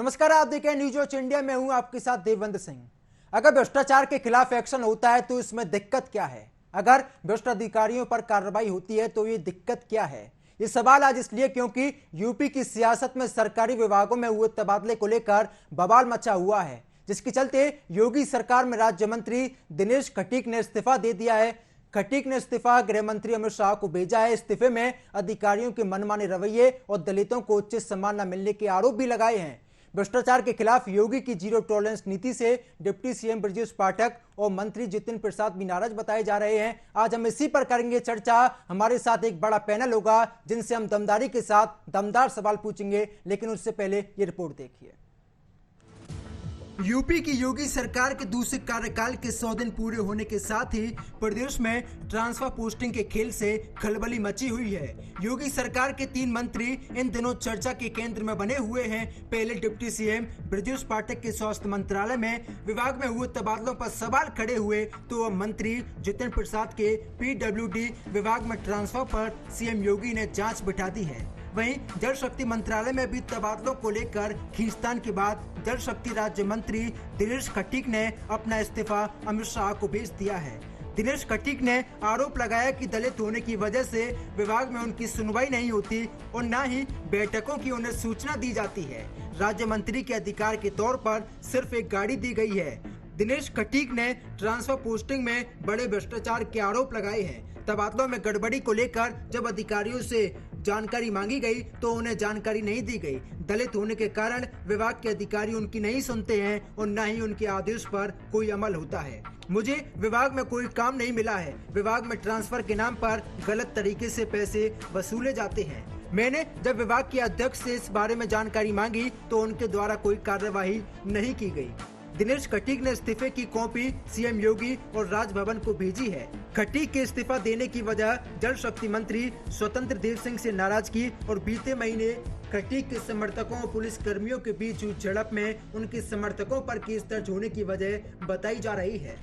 नमस्कार, आप देख रहे हैं न्यूज वॉच इंडिया। मैं हूं आपके साथ देवबंद सिंह। अगर भ्रष्टाचार के खिलाफ एक्शन होता है तो इसमें दिक्कत क्या है? अगर भ्रष्ट अधिकारियों पर कार्रवाई होती है तो ये दिक्कत क्या है? ये सवाल आज इसलिए क्योंकि यूपी की सियासत में सरकारी विभागों में हुए तबादले को लेकर बवाल मचा हुआ है, जिसके चलते योगी सरकार में राज्य मंत्री दिनेश खटीक ने इस्तीफा दे दिया है। खटीक ने इस्तीफा गृह मंत्री अमित शाह को भेजा है। इस्तीफे में अधिकारियों के मनमाने रवैये और दलितों को उचित सम्मान न मिलने के आरोप भी लगाए हैं। भ्रष्टाचार के खिलाफ योगी की जीरो टॉलरेंस नीति से डिप्टी सीएम ब्रजेश पाठक और मंत्री जितिन प्रसाद भी नाराज बताए जा रहे हैं। आज हम इसी पर करेंगे चर्चा। हमारे साथ एक बड़ा पैनल होगा जिनसे हम दमदारी के साथ दमदार सवाल पूछेंगे, लेकिन उससे पहले ये रिपोर्ट देखिए। यूपी की योगी सरकार के दूसरे कार्यकाल के 100 दिन पूरे होने के साथ ही प्रदेश में ट्रांसफर पोस्टिंग के खेल से खलबली मची हुई है। योगी सरकार के 3 मंत्री इन दिनों चर्चा के केंद्र में बने हुए हैं। पहले डिप्टी सीएम ब्रजेश पाठक के स्वास्थ्य मंत्रालय में विभाग में हुए तबादलों पर सवाल खड़े हुए, तो अब मंत्री जितिन प्रसाद के पीडब्ल्यूडी विभाग में ट्रांसफर पर सीएम योगी ने जांच बिठा दी है। वहीं जल शक्ति मंत्रालय में भी तबादलों को लेकर खींचतान के बाद जल शक्ति राज्य मंत्री दिनेश खटीक ने अपना इस्तीफा अमित शाह को भेज दिया है। दिनेश खटीक ने आरोप लगाया कि दलित होने की वजह से विभाग में उनकी सुनवाई नहीं होती और न ही बैठकों की उन्हें सूचना दी जाती है। राज्य मंत्री के अधिकार के तौर पर सिर्फ एक गाड़ी दी गई है। दिनेश खटीक ने ट्रांसफर पोस्टिंग में बड़े भ्रष्टाचार के आरोप लगाए हैं। तबादलों में गड़बड़ी को लेकर जब अधिकारियों से जानकारी मांगी गई तो उन्हें जानकारी नहीं दी गई। दलित होने के कारण विभाग के अधिकारी उनकी नहीं सुनते हैं और न ही उनके आदेश पर कोई अमल होता है। मुझे विभाग में कोई काम नहीं मिला है। विभाग में ट्रांसफर के नाम पर गलत तरीके से पैसे वसूले जाते हैं। मैंने जब विभाग के अध्यक्ष से इस बारे में जानकारी मांगी तो उनके द्वारा कोई कार्यवाही नहीं की गई। दिनेश खटीक ने इस्तीफे की कॉपी सीएम योगी और राजभवन को भेजी है। खटीक के इस्तीफा देने की वजह जल शक्ति मंत्री स्वतंत्र देव सिंह से नाराजगी और बीते महीने खटीक के समर्थकों और पुलिस कर्मियों के बीच हुई झड़प में उनके समर्थकों पर केस दर्ज होने की वजह बताई जा रही है।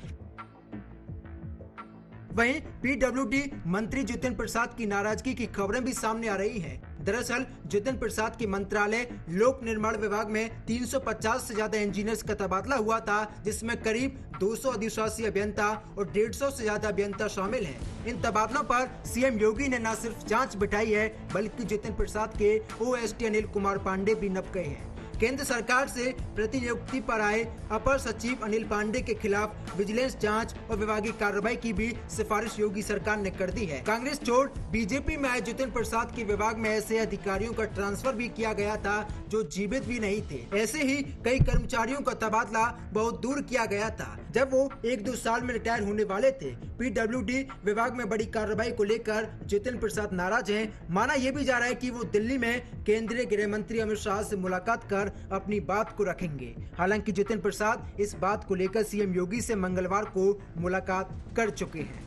वहीं पीडब्ल्यूडी मंत्री जितिन प्रसाद की नाराजगी की खबरें भी सामने आ रही हैं। दरअसल जितिन प्रसाद के मंत्रालय लोक निर्माण विभाग में 350 से ज्यादा इंजीनियर्स का तबादला हुआ था, जिसमें करीब 200 अधिशासी अभियंता और 150 से ज्यादा अभियंता शामिल हैं। इन तबादलों पर सीएम योगी ने न सिर्फ जांच बिठाई है, बल्कि जितिन प्रसाद के ओएसडी अनिल कुमार पांडे भी नप गए हैं। केंद्र सरकार से प्रतिनियुक्ति पर आए अपर सचिव अनिल पांडे के खिलाफ विजिलेंस जांच और विभागीय कार्रवाई की भी सिफारिश योगी सरकार ने कर दी है। कांग्रेस छोड़ बीजेपी में आए जितिन प्रसाद के विभाग में ऐसे अधिकारियों का ट्रांसफर भी किया गया था जो जीवित भी नहीं थे। ऐसे ही कई कर्मचारियों का तबादला बहुत दूर किया गया था जब वो 1-2 साल में रिटायर होने वाले थे। पीडब्ल्यूडी विभाग में बड़ी कार्रवाई को लेकर जितिन प्रसाद नाराज हैं। माना यह भी जा रहा है कि वो दिल्ली में केंद्रीय गृह मंत्री अमित शाह से मुलाकात कर अपनी बात को रखेंगे। हालांकि जितिन प्रसाद इस बात को लेकर सीएम योगी से मंगलवार को मुलाकात कर चुके हैं।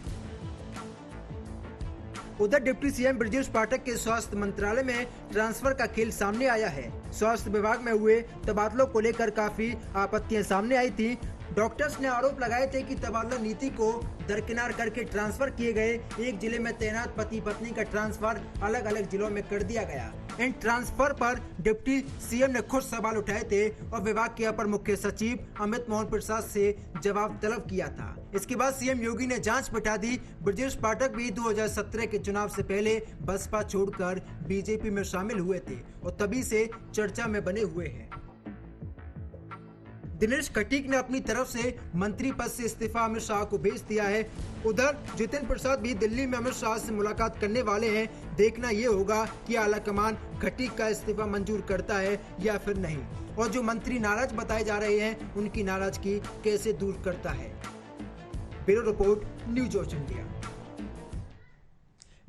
उधर डिप्टी सीएम ब्रजेश पाठक के स्वास्थ्य मंत्रालय में ट्रांसफर का खेल सामने आया है। स्वास्थ्य विभाग में हुए तबादलों को लेकर काफी आपत्तियां सामने आई थी। डॉक्टर्स ने आरोप लगाए थे कि तबादला नीति को दरकिनार करके ट्रांसफर किए गए। एक जिले में तैनात पति पत्नी का ट्रांसफर अलग अलग जिलों में कर दिया गया। इन ट्रांसफर पर डिप्टी सीएम ने खुद सवाल उठाए थे और विभाग के अपर मुख्य सचिव अमित मोहन प्रसाद से जवाब तलब किया था। इसके बाद सीएम योगी ने जांच बिठा दी। ब्रजेश पाठक भी 2017 के चुनाव से पहले बसपा छोड़कर बीजेपी में शामिल हुए थे और तभी से चर्चा में बने हुए हैं। दिनेश खटीक ने अपनी तरफ से मंत्री पद से इस्तीफा अमित शाह को भेज दिया है। उधर जितिन प्रसाद भी दिल्ली में अमित शाह से मुलाकात करने वाले हैं। देखना ये होगा कि आलाकमान खटीक का इस्तीफा मंजूर करता है या फिर नहीं, और जो मंत्री नाराज बताए जा रहे हैं उनकी नाराजगी कैसे दूर करता है। Bureau report, news watch India.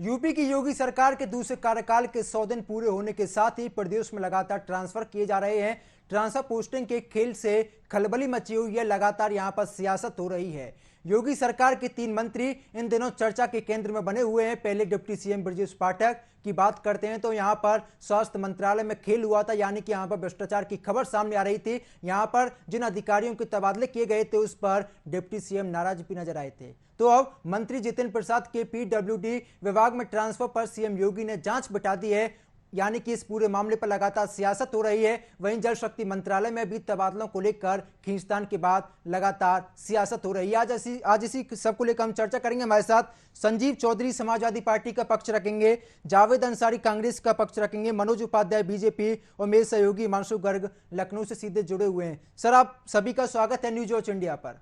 UP की योगी सरकार के दूसरे कार्यकाल के 100 दिन पूरे होने के साथ ही प्रदेश में लगातार ट्रांसफर किए जा रहे हैं। ट्रांसफर पोस्टिंग के खेल से खलबली मची हुई है। लगातार यहां पर सियासत हो रही है। योगी सरकार के 3 मंत्री इन दिनों चर्चा के केंद्र में बने हुए हैं। पहले डिप्टी सीएम ब्रजेश पाठक की बात करते हैं तो यहां पर स्वास्थ्य मंत्रालय में खेल हुआ था, यानी कि यहां पर भ्रष्टाचार की खबर सामने आ रही थी। यहां पर जिन अधिकारियों के तबादले किए गए थे उस पर डिप्टी सीएम नाराज भी नजर आए थे। तो अब मंत्री जितिन प्रसाद के पीडब्ल्यूडी विभाग में ट्रांसफर पर सीएम योगी ने जांच बिठा दी है। यानी कि इस पूरे मामले पर लगातार सियासत हो रही है। वहीं जल शक्ति मंत्रालय में भी तबादलों को लेकर खींचतान के बाद लगातार सियासत हो रही है। आज इसी सब को लेकर हम चर्चा करेंगे। हमारे साथ संजीव चौधरी समाजवादी पार्टी का पक्ष रखेंगे, जावेद अंसारी कांग्रेस का पक्ष रखेंगे, मनोज उपाध्याय बीजेपी और मेरे सहयोगी हिमांशु गर्ग लखनऊ से सीधे जुड़े हुए हैं। सर, आप सभी का स्वागत है न्यूज वॉच इंडिया पर।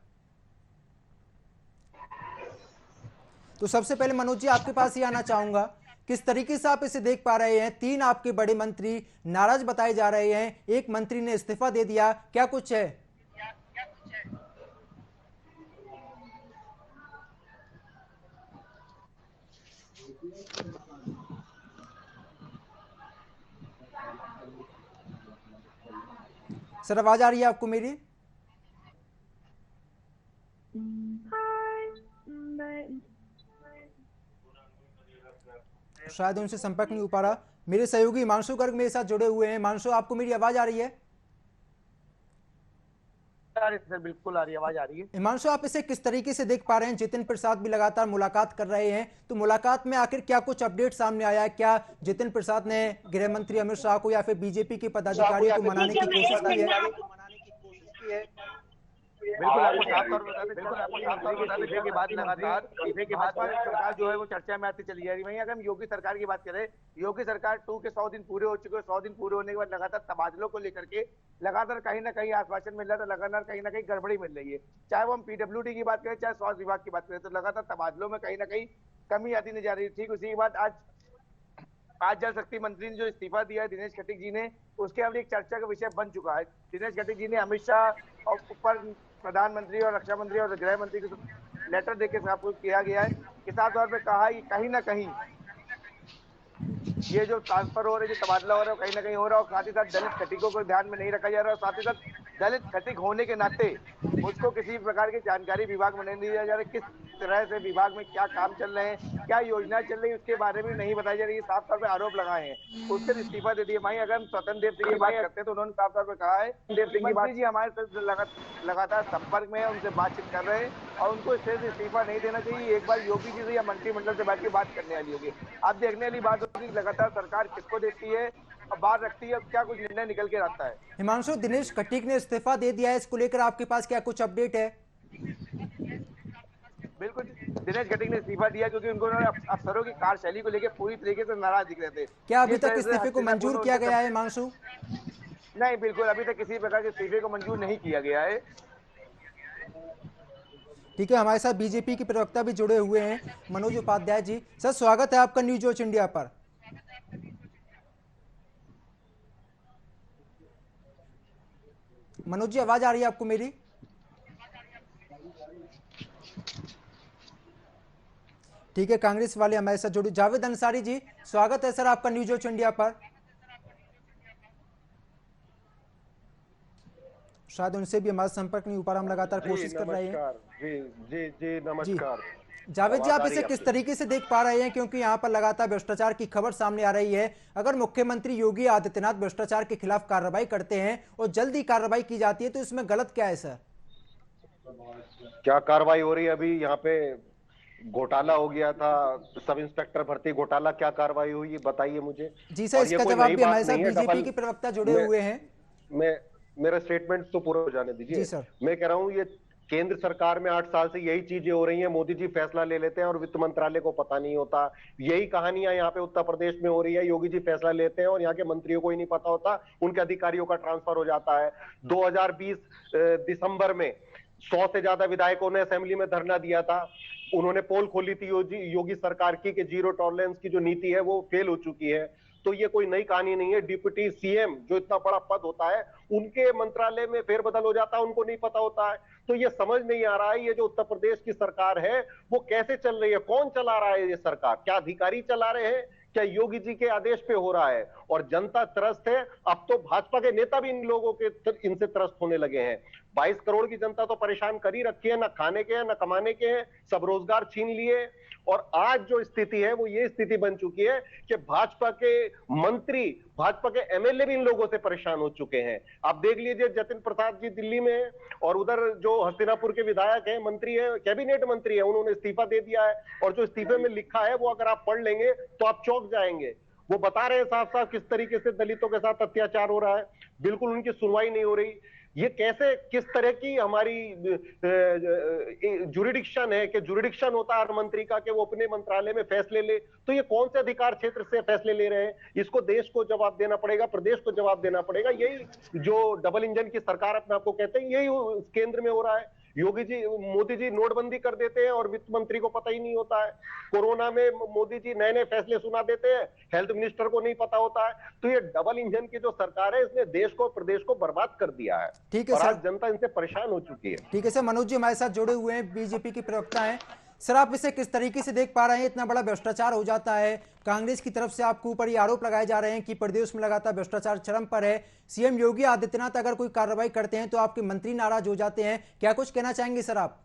तो सबसे पहले मनोज जी, आपके पास ही आना चाहूंगा, किस तरीके से आप इसे देख पा रहे हैं? 3 आपके बड़े मंत्री नाराज बताए जा रहे हैं, एक मंत्री ने इस्तीफा दे दिया, क्या कुछ है? सर, आवाज आ रही है आपको मेरी? शायद उनसे संपर्क नहीं हो पा रहा। मेरे सहयोगी हिमांशु गर्ग मेरे साथ जुड़े हुए हैं। हिमांशु, आपको मेरी आवाज आ रही है? सर बिल्कुल आ रही है, आवाज आ रही है। हिमांशु, आप इसे किस तरीके से देख पा रहे हैं? जितिन प्रसाद भी लगातार मुलाकात कर रहे हैं, तो मुलाकात में आखिर क्या कुछ अपडेट सामने आया है? क्या जितिन प्रसाद ने गृह मंत्री अमित शाह को या फिर बीजेपी के पदाधिकारियों को मनाने की कोशिश की है? बिल्कुल आपको साफ तौर पर बता दें के बाद लगातार भाजपा सरकार जो है वो चर्चा में आती चली जा रही है। वहीं अगर हम योगी सरकार की बात करें, योगी सरकार 2 के 100 दिन पूरे हो चुके हैं। 100 दिन पूरे होने के बाद लगातार तबादलों को लेकर के लगातार कहीं ना कहीं आश्वासन मिल रहा है, तो लगातार कहीं ना कहीं गड़बड़ी मिल रही है। चाहे वो हम पीडब्ल्यूडी की बात करें, चाहे स्वास्थ्य विभाग की बात करें, तो लगातार तबादलों में कहीं ना कहीं कमी आती नहीं जा रही। ठीक उसी के बाद आज जल शक्ति मंत्री ने जो इस्तीफा दिया है दिनेश खटीक जी ने, उसके अब एक चर्चा का विषय बन चुका है। दिनेश खटीक जी ने अमित शाह और ऊपर प्रधानमंत्री और रक्षा मंत्री और गृह मंत्री को लेटर देकर साफ किया गया है कि साफ तौर पर कहा कि कहीं ना कहीं ये जो ट्रांसफर हो रहा है, जो तबादला हो रहा है, कहीं ना कहीं हो रहा है, और साथ ही साथ दलित खटीकों को ध्यान में नहीं रखा जा रहा है। साथ ही साथ दलित खटीक होने के नाते उसको किसी प्रकार की जानकारी विभाग में नहीं दी जा रही, किस तरह से विभाग में क्या काम चल रहे हैं, क्या योजना चल रही है, उसके बारे में नहीं बताई जा रही है। साफ तौर पर आरोप लगाए हैं, उससे इस्तीफा दे दिया। भाई अगर हम स्वतंत्र देव सिंह की बात करते हैं तो उन्होंने साफ तौर पर कहा है, देव सिंह मंत्री जी हमारे साथ लगातार संपर्क में है, उनसे बातचीत कर रहे हैं और उनको इससे इस्तीफा नहीं देना चाहिए। एक बार योगी जी से या मंत्रिमंडल से बैठ के बात करने वाली होगी। आप देखने वाली बात होगी लगातार सरकार किसको देती है और बात रखती है, क्या कुछ निर्णय निकल के आता है। हिमांशु, दिनेश खटीक ने इस्तीफा दे दिया है, इसको लेकर आपके पास क्या कुछ अपडेट है? बिल्कुल, दिनेश खटीक ने इस्तीफा दिया क्योंकि उन्होंने अफसरों की कार्यशैली को लेकर पूरी तरीके से नाराज दिख रहे थे। क्या अभी तक इस्तीफे को मंजूर किया गया है हिमांशु? नहीं, बिल्कुल अभी तक किसी प्रकार के इस्तीफे को मंजूर नहीं किया गया है। ठीक है, हमारे साथ बीजेपी के प्रवक्ता भी जुड़े हुए हैं, मनोज उपाध्याय जी। सर, स्वागत है आपका न्यूज वॉच इंडिया पर। मनोज जी, आवाज आ रही है आपको मेरी? ठीक है, कांग्रेस वाले हमारे साथ जुड़े। जावेद अंसारी जी, स्वागत है सर आपका न्यूज वॉच इंडिया पर। शायद उनसे भी हमारा संपर्क नहीं हो पा रहा, हम लगातार कोशिश कर रहे हैं। जी नमस्कार। जावेद जी, आप इसे किस तरीके से देख पा रहे हैं? क्योंकि यहाँ पर लगातार भ्रष्टाचार की खबर सामने आ रही है। अगर मुख्यमंत्री योगी आदित्यनाथ भ्रष्टाचार के खिलाफ कार्रवाई करते हैं और जल्दी कार्रवाई की जाती है, तो इसमें गलत क्या है सर? क्या कार्रवाई हो रही है? अभी यहाँ पे घोटाला हो गया था, सब इंस्पेक्टर भर्ती घोटाला, क्या कार्रवाई हुई है बताइए मुझे। जी सर, इसका जवाब भी हमारे साथ बीजेपी के प्रवक्ता जुड़े हुए हैं। मेरा स्टेटमेंट तो पूरा हो जाने दीजिए। जी सर। मैं कह रहा हूँ ये केंद्र सरकार में 8 साल से यही चीजें हो रही हैं। मोदी जी फैसला ले लेते हैं और वित्त मंत्रालय को पता नहीं होता। यही कहानियां यहाँ पे उत्तर प्रदेश में हो रही है। योगी जी फैसला लेते हैं और यहाँ के मंत्रियों को ही नहीं पता होता, उनके अधिकारियों का ट्रांसफर हो जाता है। 2020 दिसंबर में 100 से ज्यादा विधायकों ने असेंबली में धरना दिया था। उन्होंने पोल खोली थी योगी सरकार की कि जीरो टॉलरेंस की जो नीति है वो फेल हो चुकी है। तो ये कोई नई कहानी नहीं है। डिप्टी सीएम जो इतना बड़ा पद होता है, उनके मंत्रालय में फेरबदल हो जाता है, उनको नहीं पता होता है। तो ये समझ नहीं आ रहा है ये जो उत्तर प्रदेश की सरकार है वो कैसे चल रही है, कौन चला रहा है ये सरकार? क्या अधिकारी चला रहे हैं, क्या योगी जी के आदेश पे हो रहा है? और जनता त्रस्त है। अब तो भाजपा के नेता भी इन लोगों के इनसे त्रस्त होने लगे हैं। 22 करोड़ की जनता तो परेशान कर ही रखी है, ना खाने के हैं ना कमाने के हैं, सब रोजगार छीन लिए। और आज जो स्थिति है वो ये स्थिति बन चुकी है कि भाजपा के मंत्री, भाजपा के एमएलए भी इन लोगों से परेशान हो चुके हैं। आप देख लीजिए, जतिन प्रसाद जी दिल्ली में और उधर जो हस्तिनापुर के विधायक हैं, मंत्री है, कैबिनेट मंत्री है, उन्होंने इस्तीफा दे दिया है। और जो इस्तीफे में लिखा है वो अगर आप पढ़ लेंगे तो आप चौंक जाएंगे। वो बता रहे हैं साफ साफ किस तरीके से दलितों के साथ अत्याचार हो रहा है, बिल्कुल उनकी सुनवाई नहीं हो रही। ये कैसे, किस तरह की हमारी जुरिडिक्शन है कि जुरिडिक्शन होता है हर मंत्री का कि वो अपने मंत्रालय में फैसले ले, तो ये कौन से अधिकार क्षेत्र से फैसले ले रहे हैं? इसको देश को जवाब देना पड़ेगा, प्रदेश को जवाब देना पड़ेगा। यही जो डबल इंजन की सरकार अपने आपको कहते हैं, यही केंद्र में हो रहा है। योगी जी, मोदी जी नोटबंदी कर देते हैं और वित्त मंत्री को पता ही नहीं होता है। कोरोना में मोदी जी नए नए फैसले सुना देते हैं, हेल्थ मिनिस्टर को नहीं पता होता है। तो ये डबल इंजन की जो सरकार है, इसने देश को, प्रदेश को बर्बाद कर दिया है। ठीक है और सर, आज जनता इनसे परेशान हो चुकी है। ठीक है सर। मनोज जी हमारे साथ जुड़े हुए हैं, बीजेपी की प्रवक्ता हैं। सर, आप इसे किस तरीके से देख पा रहे हैं? इतना बड़ा भ्रष्टाचार हो जाता है, कांग्रेस की तरफ से आपके ऊपर ये आरोप लगाए जा रहे हैं कि प्रदेश में लगातार भ्रष्टाचार चरम पर है। सीएम योगी आदित्यनाथ अगर कोई कार्रवाई करते हैं तो आपके मंत्री नाराज हो जाते हैं, क्या कुछ कहना चाहेंगे सर आप?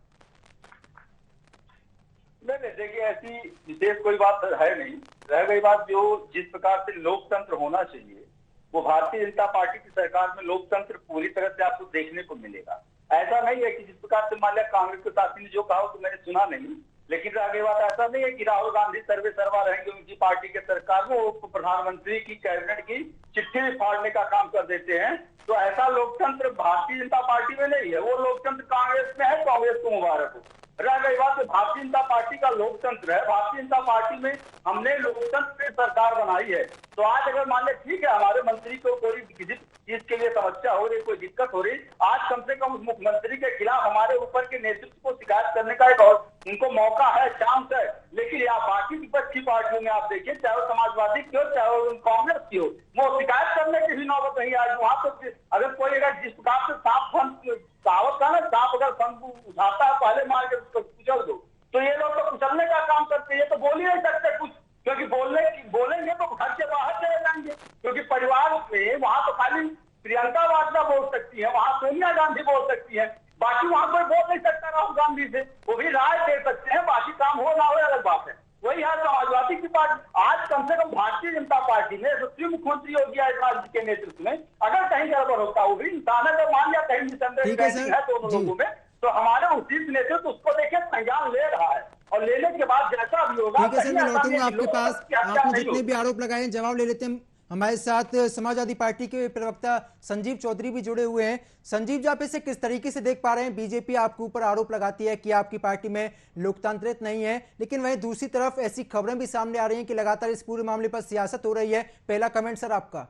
नहीं, देखिए ऐसी विशेष कोई बात है नहीं। रह गई बात जो जिस प्रकार से लोकतंत्र होना चाहिए, वो भारतीय जनता पार्टी की सरकार में लोकतंत्र पूरी तरह से आपको देखने को मिलेगा। ऐसा नहीं है कि जिस प्रकार से मान लिया कांग्रेस के साथी ने जो कहा तो मैंने सुना नहीं, लेकिन रह गई बात ऐसा नहीं है कि राहुल गांधी सर्वे सर्वा रहेंगे उनकी पार्टी के सरकार में, वो प्रधानमंत्री की कैबिनेट की चिट्ठी भी फाड़ने का काम कर देते हैं। तो ऐसा लोकतंत्र भारतीय जनता पार्टी में नहीं है, वो लोकतंत्र कांग्रेस में है। कांग्रेस को मुबारक हो। रह गई बात भारतीय जनता पार्टी का लोकतंत्र है, भारतीय जनता पार्टी में हमने लोकतंत्र की सरकार बनाई है। तो आज अगर मान ले ठीक है हमारे मंत्री को कोई किसी चीज के लिए समस्या हो रही, कोई दिक्कत हो रही, आज कम से कम उस मुख्यमंत्री के खिलाफ हमारे ऊपर के नेतृत्व को शिकायत करने का एक और उनको मौका है, चांस है। लेकिन यहाँ बाकी विपक्षी पार्टियों में आप देखिए, चाहे वो समाजवादी की हो चाहे वो कांग्रेस की हो, वो शिकायत करने की भी नौबत नहीं आज। वहां तो अगर कोई अगर जिस प्रकार से साफ फंड कहावत का ना, सांप अगर फंड उठाता है पहले मार के उसको कुचल दो, तो ये लोग तो कुचलने का काम करते हैं। तो बोल ही नहीं सकते कुछ, क्योंकि बोलेंगे तो घर से बाहर चले जाएंगे। क्योंकि परिवार में वहां तो खाली प्रियंका वाड्रा बोल सकती है, वहां सोनिया गांधी बोल सकती है, बाकी वहां कोई बोल नहीं सकता राहुल गांधी से। वो भी राय दे सकते हैं, बाकी काम हो ना हो अलग बात है। वही है समाजवादी की पार्टी। आज कम से कम भारतीय जनता पार्टी ने यशस्वी मुख्यमंत्री योगी आदित्यनाथ जी के नेतृत्व में अगर कहीं गड़बड़ होता, वो भी इंसान अगर मान लिया कहीं मिसअंडरस्टैंडिंग है दोनों लोगों में, तो हमारे उचित नेतृत्व उसको देखे संज्ञान ले रहा है, और लेने के बाद जैसा भी होगा। ठीक है सर, मैं लौटूंगा आपके पास। आपने जितने भी आरोप लगाए हैं जवाब ले लेते हैं। हमारे साथ समाजवादी पार्टी के प्रवक्ता संजीव चौधरी भी जुड़े हुए हैं। संजीव जी, आप इसे किस तरीके से देख पा रहे हैं? बीजेपी आपके ऊपर आरोप लगाती है कि आपकी पार्टी में लोकतांत्रिक नहीं है, लेकिन वहीं दूसरी तरफ ऐसी खबरें भी सामने आ रही हैं कि लगातार इस पूरे मामले पर सियासत हो रही है। पहला कमेंट सर आपका।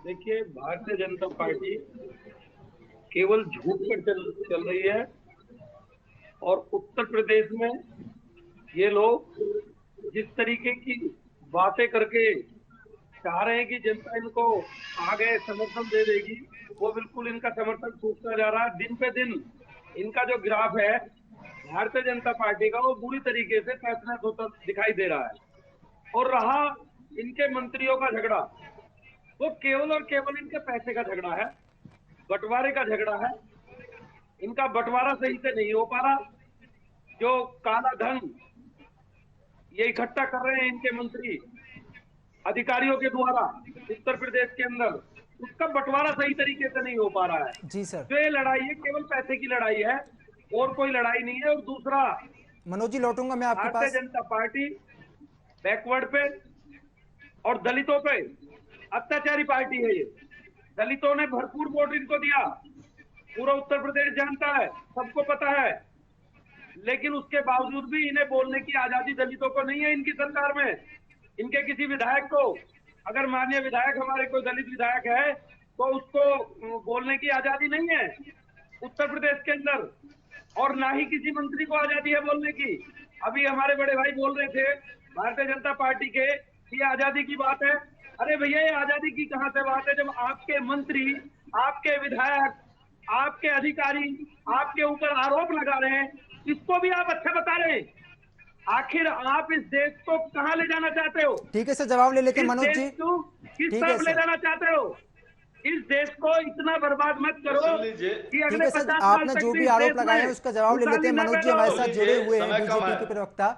देखिए, भारतीय जनता पार्टी केवल झूठ पर चल रही है, और उत्तर प्रदेश में ये लोग जिस तरीके की बातें करके चाह रहे हैं कि जनता इनको आगे समर्थन दे देगी, वो बिल्कुल इनका समर्थन टूटता जा रहा है। दिन पे दिन इनका जो ग्राफ है भारतीय जनता पार्टी का, वो बुरी तरीके से फैसला होता दिखाई दे रहा है। और रहा इनके मंत्रियों का झगड़ा, वो केवल और केवल इनके पैसे का झगड़ा है, बंटवारे का झगड़ा है। इनका बंटवारा सही से नहीं हो पा रहा। जो काला धन ये इकट्ठा कर रहे हैं इनके मंत्री अधिकारियों के द्वारा उत्तर प्रदेश के अंदर, उसका बंटवारा सही तरीके से नहीं हो पा रहा है। जी सर, जो ये लड़ाई है केवल पैसे की लड़ाई है, और कोई लड़ाई नहीं है। और दूसरा, मनोज जी लौटूंगा मैं आपके पास। भारतीय जनता पार्टी बैकवर्ड पे और दलितों पे अत्याचारी पार्टी है। ये दलितों ने भरपूर वोट इनको दिया, पूरा उत्तर प्रदेश जानता है, सबको पता है, लेकिन उसके बावजूद भी इन्हें बोलने की आजादी दलितों को नहीं है इनकी सरकार में। इनके किसी विधायक को, अगर माननीय विधायक हमारे कोई दलित विधायक है, तो उसको बोलने की आजादी नहीं है उत्तर प्रदेश के अंदर, और ना ही किसी मंत्री को आजादी है बोलने की। अभी हमारे बड़े भाई बोल रहे थे भारतीय जनता पार्टी के, ये आजादी की बात है। अरे भैया, ये आजादी की कहां से बात है जब आपके मंत्री, आपके विधायक, आपके अधिकारी आपके ऊपर आरोप लगा रहे हैं, इसको भी आप अच्छा बता रहे हैं। आखिर आप इस देश को कहां ले जाना चाहते हो? ठीक है सर, जवाब ले लेते हैं मनोज जी। किस तरफ ले जाना चाहते हो? इस देश को इतना बर्बाद मत करो कि अगले 50 साल आपने जो भी आरोप लगाए हैं उसका जवाब ले लेते हैं। मनोज जी हमारे साथ जुड़े हुए हैं, बीजेपी के प्रवक्ता।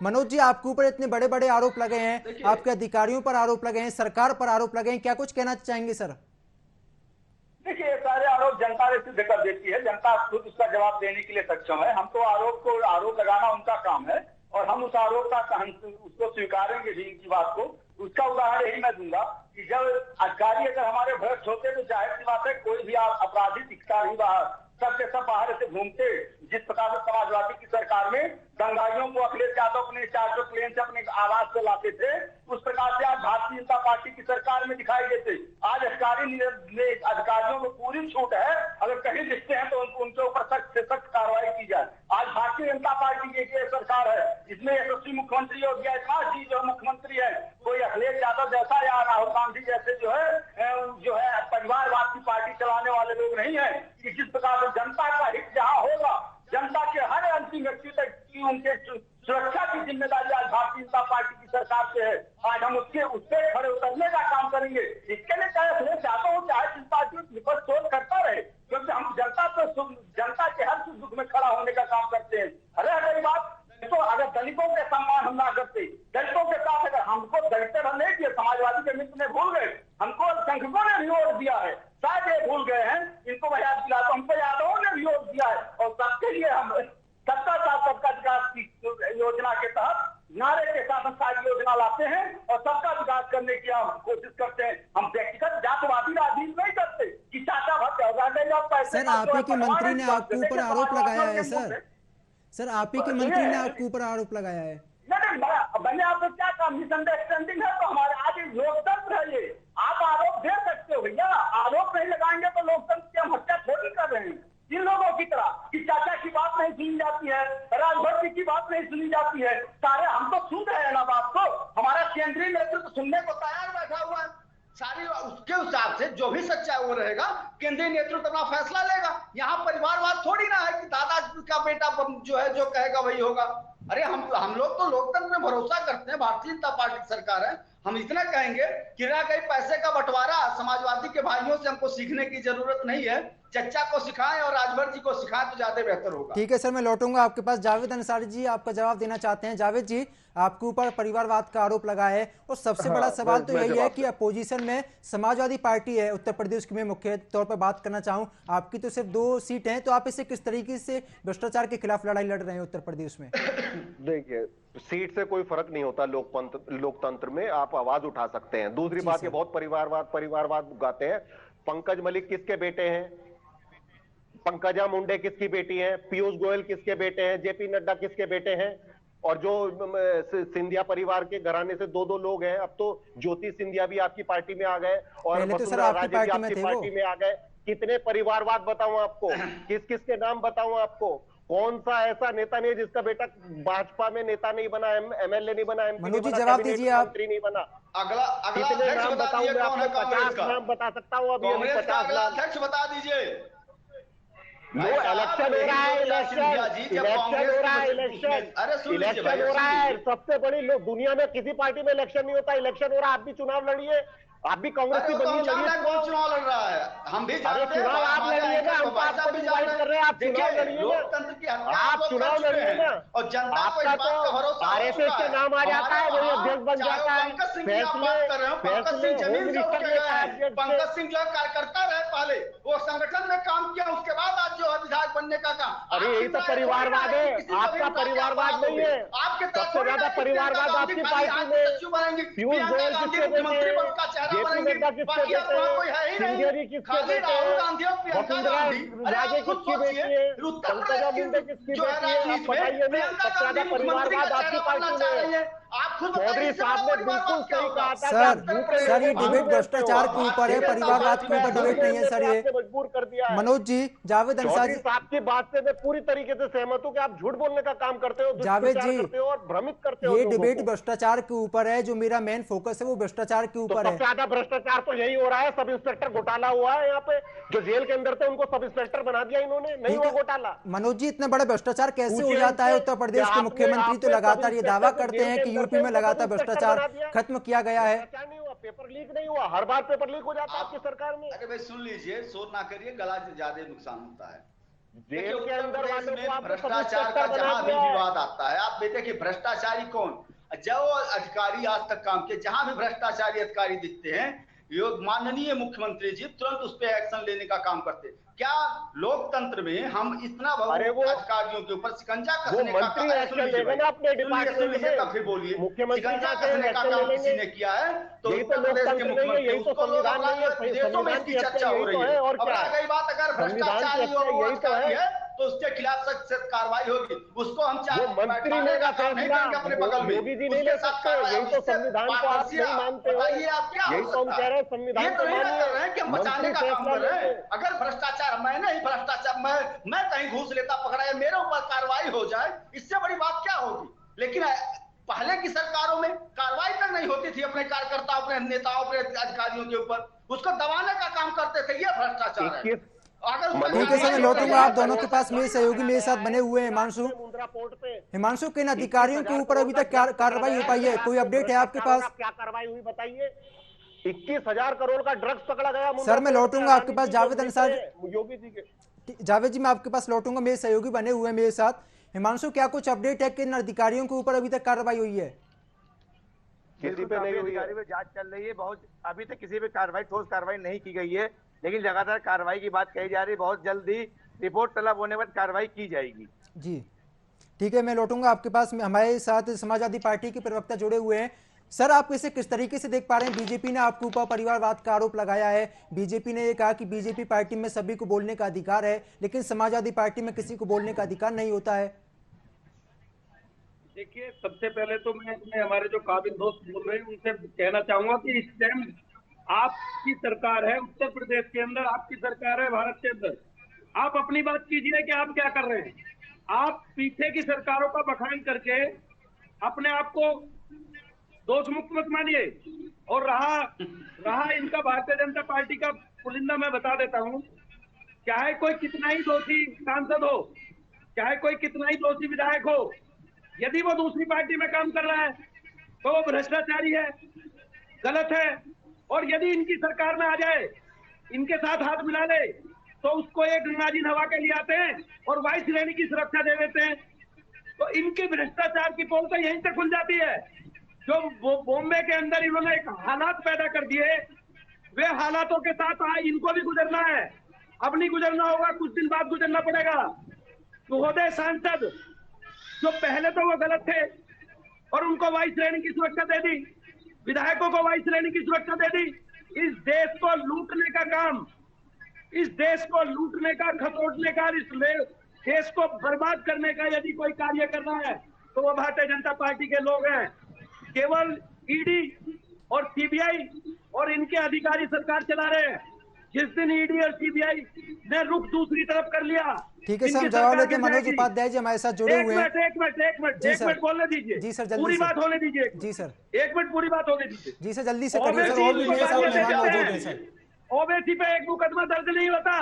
मनोज जी, आपके ऊपर इतने बड़े बड़े आरोप लगे हैं, आपके अधिकारियों पर आरोप लगे हैं, सरकार पर आरोप लगे हैं, क्या कुछ कहना चाहेंगे सर? देखिए, सारे आरोप जनता ने सिद्ध कर देती है, जनता खुद उसका जवाब देने के लिए सक्षम है। हम तो आरोप लगाना उनका काम है, और हम उस आरोप का उसको स्वीकारेंगे भी इनकी बात को। उसका उदाहरण यही मैं दूंगा कि जब अधिकारी अगर हमारे भ्रष्ट होते तो जाहिर सी बात है कोई भी अपराधी दिखता नहीं बाहर, सबके सब बाहर से घूमते। जिस प्रकार से समाजवादी की सरकार में दंगाइयों को अखिलेश यादव अपने चार्टर प्लेन से अपने आवाज से लाते थे, उस प्रकार से आज भारतीय जनता पार्टी की सरकार में दिखाई देते। आज अधिकारियों को पूरी छूट है, अगर कहीं दिखते हैं तो उनके ऊपर सख्त से सख्त कार्रवाई की जाए। आज भारतीय जनता पार्टी की एक सरकार है, इसमें यशस्वी मुख्यमंत्री योगी आदित्यनाथ जी जो मुख्यमंत्री है, कोई अखिलेश यादव जैसा या राहुल गांधी जैसे जो है परिवारवाद की पार्टी चलाने वाले लोग नहीं है कि जिस प्रकार से जनता का हित जहां होगा, जनता के हर अंतिम व्यक्ति तक की उनके सुरक्षा की जिम्मेदारी आज भारतीय जनता पार्टी की सरकार से है। आज हम उससे खड़े उतरने का काम करेंगे। इसके लिए चाहे अखिलेश यादव हो चाहे जिस पार्टी विपक्ष शोध करता रहे, क्योंकि हम जनता के हर सुख दुख में खड़ा होने का काम करते हैं। अरे गई बात तो अगर दलितों के सम्मान हम ना करते, दलितों के साथ अगर हमको दलित नहीं किए, समाजवादी के मित्र ने भूल गए, हमको संगठनों ने भी वोट दिया है, शायद ये भूल गए हैं, इनको मैं याद दिला तो हमको यादवों ने भी वोट दिया है। और सबके लिए हम सबका साथ सबका विकास की योजना के तहत नारे के साथ हम सारी योजना लाते हैं और सबका विकास करने की हम कोशिश करते हैं। हम व्यक्तिगत जातवादी राजनीति नहीं करते कि चाचा भक्त सर आप ही के मंत्री ने आपके ऊपर आरोप लगाया है सर आप ही के मंत्री ने आपके ऊपर आरोप लगाया है। नहीं, मैंने आपको क्या कहा, मिसअंडरस्टैंडिंग है तो हमारे आज लोकतंत्र है ये, आप आरोप दे सकते हो भैया, आरोप नहीं लगाएंगे तो लोकतंत्र की हम हत्या थोड़ी कर रहे हैं। इन लोगों की तरह कि चाचा की बात नहीं सुनी जाती है, राजभर जी की बात नहीं सुनी जाती है, सारे हम तो सुन रहे हैं ना बात को, हमारा केंद्रीय नेतृत्व सुनने को तैयार बैठा हुआ है। सारी उसके हिसाब से जो भी सच्चा वो रहेगा, केंद्रीय नेतृत्व अपना फैसला लेगा। यहाँ परिवारवाद थोड़ी ना है कि दादा का बेटा जो है जो कहेगा वही होगा। अरे हम लोग तो लोकतंत्र में भरोसा करते हैं, भारतीय जनता पार्टी की सरकार है। हम इतना कहेंगे कि रह गई पैसे का बंटवारा, समाजवादी के भाइयों से हमको सीखने की जरूरत नहीं है, चच्चा को सिखाएं और राजभर जी को सिखाएं तो ज्यादा बेहतर होगा। ठीक है सर, मैं लौटूंगा आपके पास। जावेद अंसारी जी आपका जवाब देना चाहते हैं। जावेद जी, आपके ऊपर परिवारवाद का आरोप लगा है और सबसे बड़ा सवाल तो यही है कि अपोजिशन में समाजवादी पार्टी है उत्तर प्रदेश की। मैं मुख्य तौर पर बात करना चाहूं, आपकी तो सिर्फ 2 सीट हैं, तो आप इसे किस तरीके से भ्रष्टाचार के खिलाफ लड़ाई लड़ रहे हैं उत्तर प्रदेश में? देखिए, सीट से कोई फर्क नहीं होता लोकतंत्र में, आप आवाज उठा सकते हैं। दूसरी बात, ये बहुत परिवारवाद गाते हैं। पंकज मलिक किसके बेटे हैं? पंकजा मुंडे किसकी बेटी हैं? पीयूष गोयल किसके बेटे हैं? जेपी नड्डा किसके बेटे हैं? और जो सिंधिया परिवार के घराने से 2 लोग हैं, अब तो ज्योति सिंधिया भी आपकी पार्टी में आ गए और वसुंधरा राजे भी आपकी पार्टी में आ गए। कितने परिवारवाद बताऊं आपको? किस किस के नाम बताऊं आपको? कौन सा ऐसा नेता नहीं जिसका बेटा भाजपा में नेता नहीं बना, एमएलए नहीं बना, एमपी नहीं बना, जवाब दीजिए आप। मंत्री नहीं बना? अगला कितने नाम बताऊं मैं आपको? 50 नाम बता सकता हूँ अभी। 50 नाम अध्यक्ष बता दीजिए। वो इलेक्शन हो रहा है, इलेक्शन हो रहा है। सबसे बड़ी लोग दुनिया में किसी पार्टी में इलेक्शन नहीं होता, इलेक्शन हो रहा है। आप भी चुनाव लड़िए, आप भी कांग्रेस की बनिए, लड़िए। कौन चुनाव लड़ रहा है? हम भी जानते हैं, चुनाव आप लड़िएगा, हम आपको भी इनवाइट कर रहे हैं। आप चुनाव लड़िए, लोकतंत्र की हत्या आप चुनाव लड़िए ना। और जनता को इस बात का भरोसा आरएसएस के नाम आ जाता है, वही अध्यक्ष बन जाता है। पंकज सिंह की आप बात कर रहे हो, पंकज सिंह जमीन से उठ के गए हैं। पंकज सिंह जो कार्यकर्ता रहे पहले, वो संगठन में काम किया, उसके बाद आज जो है विधायक बनने का काम। अरे यही तो परिवारवाद है, आपका परिवारवाद नहीं है। आपके सबसे ज्यादा परिवारवाद आपकी पार्टी में। पीयूष गोयल किसके बेटे हैं? जेपी नड्डा किसके बेटे हैं? सिंधिया किसके बेटे हैं? वसुंधरा राजे किसकी बेटी है? पंकजा मुंडे किसकी बेटी है? आप बताइए ना, सबसे ज्यादा परिवारवाद आपकी पार्टी में है। चौधरी साहब ने बिल्कुल सही कहा था। सर ये डिबेट भ्रष्टाचार के ऊपर है, परिवारवाद के ऊपर डिबेट नहीं है सर। ये मजबूर कर दिया। मनोज जी, जावेद अंसारी साहब की बात से मैं पूरी तरीके से सहमत हूं कि आप झूठ बोलने का काम करते हो, जावेद जी, करते हो और भ्रमित करते हो। ये डिबेट भ्रष्टाचार के ऊपर है, जो मेरा मेन फोकस है वो भ्रष्टाचार के ऊपर है। सबसे ज्यादा भ्रष्टाचार तो यही हो रहा है। सब इंस्पेक्टर घोटाला हुआ है यहाँ पे, जो जेल के अंदर थे उनको सब इंस्पेक्टर बना दिया इन्होंने। नहीं हुआ घोटाला? मनोज जी, इतना बड़ा भ्रष्टाचार कैसे हो जाता है? उत्तर प्रदेश के मुख्यमंत्री तो लगातार ये दावा करते हैं कि यूपी में लगातार भ्रष्टाचार खत्म किया गया है। नहीं हुआ, पेपर लीक नहीं हुआ। हर बार पेपर लीक हो जाता है आपकी सरकार में। अरे भाई सुन लीजिए, शोर ना करिए, गला ज्यादा नुकसान होता है। जेल के अंदर वालों को आप भ्रष्टाचार का जहां भी विवाद आता है, आप देखिए भ्रष्टाचारी कौन, जो अधिकारी आज तक काम किए, जहां भी भ्रष्टाचारी अधिकारी दिखते हैं, योग माननीय मुख्यमंत्री जी तुरंत उस पर एक्शन लेने का काम करते। क्या लोकतंत्र में हम इतना अरे वो अधिकारियों के ऊपर शिकंजा कसने का मंत्री एक्शन लेगा ना अपने डिपार्टमेंट में, फिर बोलिए मुख्यमंत्री शिकंजा कसने का काम किसी ने किया है तो यही तो लोकतंत्र नहीं है, यही तो संविधान नहीं है, विदेशों में इसकी चर्चा हो रही है। और क्या रह गई बात, अगर भ्रष्टाचारी और यही तो है तो उसके खिलाफ सख्त कार्रवाई होगी, उसको हम मंत्री ने का फैसला अपने बगल में योगी जी नहीं ले सकते। यही तो संविधान को आप नहीं मानते हो, यही तो हम कह रहे हैं संविधान को मानिए, कि हम बचाने का काम कर रहे हैं। अगर भ्रष्टाचार, मैं नहीं भ्रष्टाचार, मैं कहीं घूस लेता पकड़ा है, मेरे ऊपर कार्रवाई हो जाए, इससे बड़ी बात क्या होगी। लेकिन पहले की सरकारों में कार्रवाई तक नहीं होती थी अपने कार्यकर्ताओं, अपने नेताओं, अपने अधिकारियों के ऊपर, उसको दबाने का काम करते थे। ये भ्रष्टाचार है। ठीक है सर, मैं लौटूंगा। आप दोनों के पास मेरे सहयोगी मेरे साथ बने हुए हैं। हिमांशु, किन अधिकारियों के ऊपर अभी तक क्या कार्रवाई हो पाई है? कोई अपडेट है आपके पास? क्या कार्रवाई हुई बताइए। 21,000 करोड़ का ड्रग्स पकड़ा गया। सर मैं लौटूंगा आपके पास। जावेद अंसार, योगी जी के जावेद जी मैं आपके पास लौटूंगा, मेरे सहयोगी बने हुए हैं मेरे साथ। हिमांशु, क्या कुछ अपडेट है, किन अधिकारियों के ऊपर अभी तक कार्रवाई हुई है? किसी पे नहीं हुई है, जांच चल रही है। बहुत अभी तक किसी पे कार्रवाई, ठोस कार्रवाई नहीं की गई है, लेकिन लगातार कार्रवाई की बात कही जा रही है। बहुत जल्दी रिपोर्ट तलब होने पर कार्रवाई की जाएगी। जी ठीक है, मैं लौटूंगा आपके पास। हमारे साथ समाजवादी पार्टी के प्रवक्ता जुड़े हुए हैं। सर, आप इसे किस तरीके से देख पा रहे हैं? बीजेपी ने आपके ऊपर परिवारवाद का आरोप लगाया है। बीजेपी ने यह कहा कि बीजेपी पार्टी में सभी को बोलने का अधिकार है, लेकिन समाजवादी पार्टी में किसी को बोलने का अधिकार नहीं होता है। देखिए, सबसे पहले तो मैं हमारे जो काबिल दोस्त बोल रहे हैं उनसे कहना चाहूंगा कि इस टाइम आपकी सरकार है, उत्तर प्रदेश के अंदर आपकी सरकार है, भारत के अंदर। आप अपनी बात कीजिए कि आप क्या कर रहे हैं। आप पीछे की सरकारों का बखान करके अपने आप को दोष मुक्त मत मानिए। और रहा इनका भारतीय जनता पार्टी का पुलिंदा, मैं बता देता हूं, चाहे कोई कितना ही दोषी सांसद हो, चाहे कोई कितना ही दोषी विधायक हो, यदि वो दूसरी पार्टी में काम कर रहा है तो वो भ्रष्टाचारी है, गलत है। और यदि इनकी सरकार में आ जाए, इनके साथ हाथ मिला ले, तो उसको एक नाजिन हवा के लिए आते हैं और वायु श्रेणी की सुरक्षा दे देते हैं। तो इनकी भ्रष्टाचार की पोल तो यहीं से खुल जाती है। जो बॉम्बे के अंदर इन्होंने एक हालात पैदा कर दिए, वे हालातों के साथ इनको भी गुजरना है। अब नहीं गुजरना होगा, कुछ दिन बाद गुजरना पड़ेगा। महोदय सांसद जो पहले तो वो गलत थे और उनको वायु श्रेणी की सुरक्षा दे दी, विधायकों को वायु श्रेणी की सुरक्षा दे दी। इस देश को लूटने का काम, इस देश को लूटने का, खतोटने का, इस देश को बर्बाद करने का यदि कोई कार्य करना है तो वो भारतीय जनता पार्टी के लोग हैं। केवल ईडी और सीबीआई और इनके अधिकारी सरकार चला रहे हैं। जिस दिन ईडी और सीबीआई ने रुख दूसरी तरफ कर लिया। ठीक है सर, हम जवाब लेते हैं। मनोज उपाध्याय जी हमारे साथ जुड़े हुए हैं। एक मिनट बोलने दीजिए। जी सर, जल्दी पूरी से बात होने दीजिए। जी सर, 1 मिनट पूरी बात होने दीजिए। जी सर, जल्दी से करिए सर। और भी मेरे साथ मेहमान मौजूद हैं सर। ओवैसी पे एक मुकदमा दर्ज नहीं होता।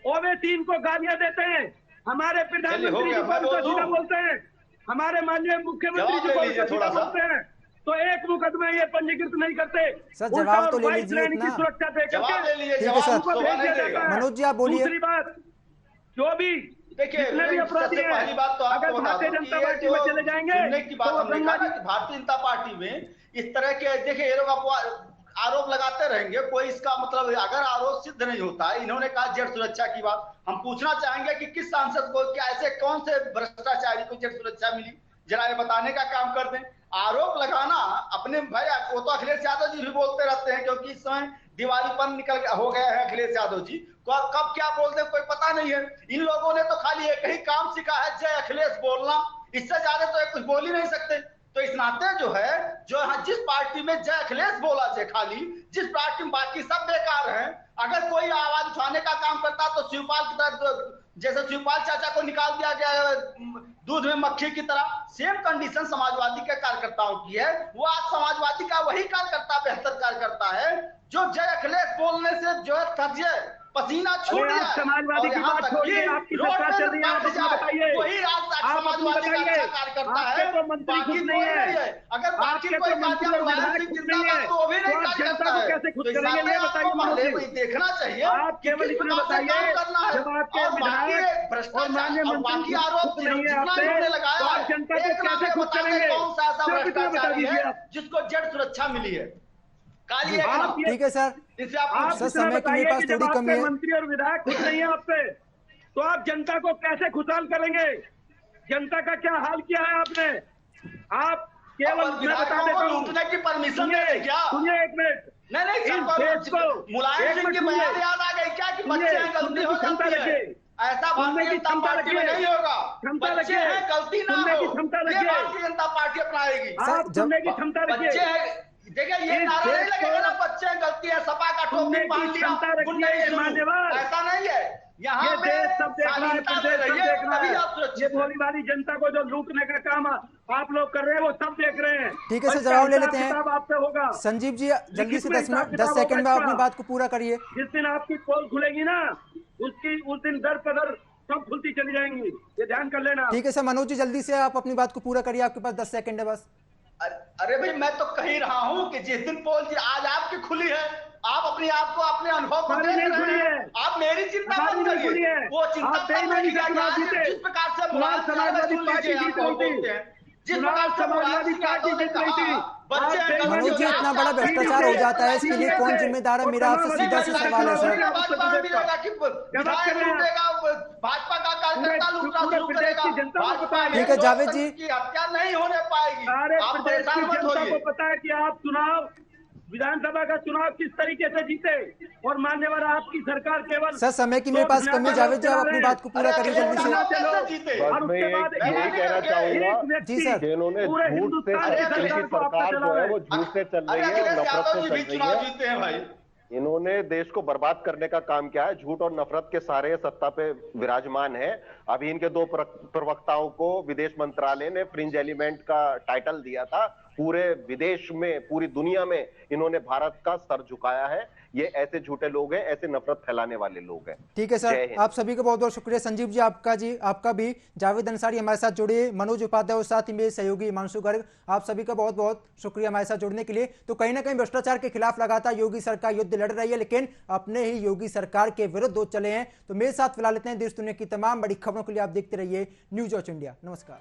ओवैसी इनको गालियां देते हैं, हमारे प्रधानमंत्री जी को सीधा बोलते हैं, हमारे माननीय मुख्यमंत्री जी को सीधा बोलते हैं। तो एक मुकदमा ये पंजीकृत नहीं करते। सर जवाब तो ले लीजिए इतना। सुरक्षा दे ठीक है सर, मनोज जी आप बोलिए। दूसरी बात, जो भी जितने भी अपराधी हैं, अगर भारतीय जनता पार्टी में चले जाएंगे की बात हमने कहा कि भारतीय जनता पार्टी में इस तरह के, देखिए ये लोग आरोप लगाते रहेंगे, कोई इसका मतलब अगर आरोप सिद्ध नहीं होता है। इन्होंने कहा जेड सुरक्षा की बात, हम पूछना चाहेंगे कि किस सांसद को, क्या ऐसे कौन से भ्रष्टाचारी को जेड सुरक्षा मिली, जरा ये बताने का काम कर दें। आरोप लगाना अपने भाई, वो तो अखिलेश यादव जी भी बोलते रहते हैं, क्योंकि इस समय दिवालीपन निकल हो गया है अखिलेश यादव जी को, कब क्या बोलते कोई पता नहीं है। इन लोगों ने तो खाली एक ही काम सीखा है, जय अखिलेश बोलना, इससे ज्यादा तो कुछ बोल ही नहीं सकते। तो इस नाते जो है, जो जिस पार्टी में जय अखिलेश बोला जाए, खाली जिस पार्टी में बाकी सब बेकार है, अगर कोई आवाज उठाने का काम करता तो शिवपाल की तरह, जैसे शिवपाल चाचा को निकाल दिया गया दूध में मक्खी की तरह, सेम कंडीशन समाजवादी के कार्यकर्ताओं की है। वो आज समाजवादी का वही कार्यकर्ता बेहतर कार्यकर्ता है जो जय अखिलेश बोलने से जो है थर्जे पसीना छूट गया। समाजवादी की बात छोड़िए, आपकी सरकार चल रही है, आप बताइए। वही आज समाजवादी का अच्छा कार्यकर्ता है, बाकी नहीं है। अगर बाकी कोई जिंदाबाद तो वो भी नहीं कार्यकर्ता है। कैसे खुद करेंगे ये बताइए। देखना चाहिए, आप केवल इतना बताइए, जब आपके विधायक और माननीय बाकी आरोप लगाया, आप जनता को कैसे खुद करेंगे, कौन सा ऐसा भ्रष्टाचारी है जिसको जेड सुरक्षा मिली है। काली है कि ना? ठीक है सर, इससे आप आप सर, इतना समय की मेरे बताइए पास कि जब थोड़ी कमी आपके है। मंत्री और विधायक खुश नहीं है आपसे, तो आप जनता को कैसे खुशहाल करेंगे? जनता का क्या हाल किया है आपने? आप केवल और मैं बता विधायकों देता को हूँ, लूटने की परमिशन दे रहे क्या? सुनिए एक मिनट, नहीं नहीं इन सबको देश को मुलायम एक सिंह की मिनट बयान सुनिए, याद आ गई क्या कि सुनिए, बच्चे हैं गलती सुनने हो की क्षमता जाती है? रखिए, ऐसा सुनने भारतीय की जनता क्षमता पार्टी में रखिए, नहीं होगा। क्षमता बच्चे रखिए, हैं गलती ना सुनने हो, की क्षमता ये रखिए, भारतीय जनता पार्टी अपनाएगी। आप जब- सुनने की क्षमता रखिए, बच्चे हैं, देखिए ये इस नारा नहीं देश लगेगा ना को बच्चे हैं गलती है, सपा का सुनने टोपी की पहन लिया, क्षमता गुंडे रखिए, शुरू। मान्यवर। ऐसा नहीं है, यहाँ ये पे देश सब देख रहा है, शालीनता से प्रदेश सब रहिए देख रहा तभी है, आप ये सुरक्षित हैं। भोली भाली जनता को जो लूटने का काम आप लोग कर रहे हैं वो सब देख रहे हैं। ठीक है और सर, इसका जवाब ले हिसाब लेते हैं। किताब आपसे होगा। संजीव जी जल्दी लिखित से में 10 हिसाब मिनट 10 किताब सेकंड में होगा अपनी इसका। बात को पूरा करिए। जिस दिन आपकी पोल खुलेगी ना, उस दिन दर पर दर सब खुलती चली जाएंगी, ये ध्यान कर लेना। ठीक है सर, मनोज जी जल्दी से आप अपनी बात को पूरा करिए, आपके पास 10 सेकंड है बस। अरे भाई मैं तो कह रहा हूँ कि जिस दिन पोल आज आपकी खुली है, आप अपने आप को अपने अनुभव को हमारी देख नहीं रहे खुली हैं, है। आप मेरी चिंता हमारी मत नहीं खुली करिए। है। वो चिंता आप तब बेईमानी करिएगा से कि चुनाव आज जीते। जिस प्रकार से चुनाव मुलायम समाजवादी सुन पार्टी लीजिए, जीत आप रही थी। बोलते हैं जिस चुनाव प्रकार से मुलायम समाजवादी सिंह पार्टी यादव ने जीत रही कहा थी। बच्चे आप हैं गलती मनोज हो जी जाए, इतना आप बड़ा आप भ्रष्टाचार हो जाता है, इसके लिए कौन जिम्मेदार है? मेरा आपसे सीधा सा सवाल है सर। भाजपा मिलेगा कि विधायक लूटेगा, भाजपा का कार्यकर्ता लूटना पूरे शुरू प्रदेश करेगा। की जनता को भाजपा पता है। में ठीक है, जावेद लोकतंत्र जी। की हत्या नहीं होने पाएगी। सारे आप प्रदेश की परेशान मत जनता होइए। को पता है कि आप चुनाव विधानसभा का चुनाव किस तरीके से जीते, और मान्यवर आपकी सरकार केवल सर, समय की मेरे पास कमी है, जावेद जी आप अपनी बात को पूरा करिए जल्दी से। कैसे जीते? और बस मैं उसके बाद यही कहना चाहूंगा एक व्यक्ति जी सर। कि इन्होंने पूरे झूठ से हिंदुस्तान की इनकी सरकार को आपसे सरकार चला जो है रहे वो हैं। झूठ से चल अरे रही है और अखिलेश नफरत यादव से जी भी चल रही चुनाव है। जीते हैं भाई। इन्होंने देश को बर्बाद करने का काम किया है, झूठ और नफरत के सारे सत्ता पे विराजमान है। अभी इनके दो प्रवक्ताओं को विदेश मंत्रालय ने फ्रिंज एलिमेंट का टाइटल दिया था। पूरे विदेश में, पूरी दुनिया में इन्होंने भारत का सर झुकाया है। ये ऐसे झूठे लोग हैं, ऐसे नफरत फैलाने वाले लोग हैं। ठीक है जय सर, हिंद। आप सभी का बहुत बहुत शुक्रिया। संजीव जी आपका भी। जावेद अंसारी हमारे साथ जुड़े, मनोज उपाध्याय और साथ ही मेरे सहयोगी हिमांशु गर्ग, आप सभी का बहुत बहुत शुक्रिया हमारे साथ जुड़ने के लिए। तो कहीं ना कहीं भ्रष्टाचार के खिलाफ लगातार योगी सरकार युद्ध लड़ रही है, लेकिन अपने ही योगी सरकार के विरुद्ध दो चले हैं। तो मेरे साथ फिलहाल इतने, देश दुनिया की तमाम बड़ी खबरों के लिए आप देखते रहिए न्यूज़ वॉच इंडिया। नमस्कार।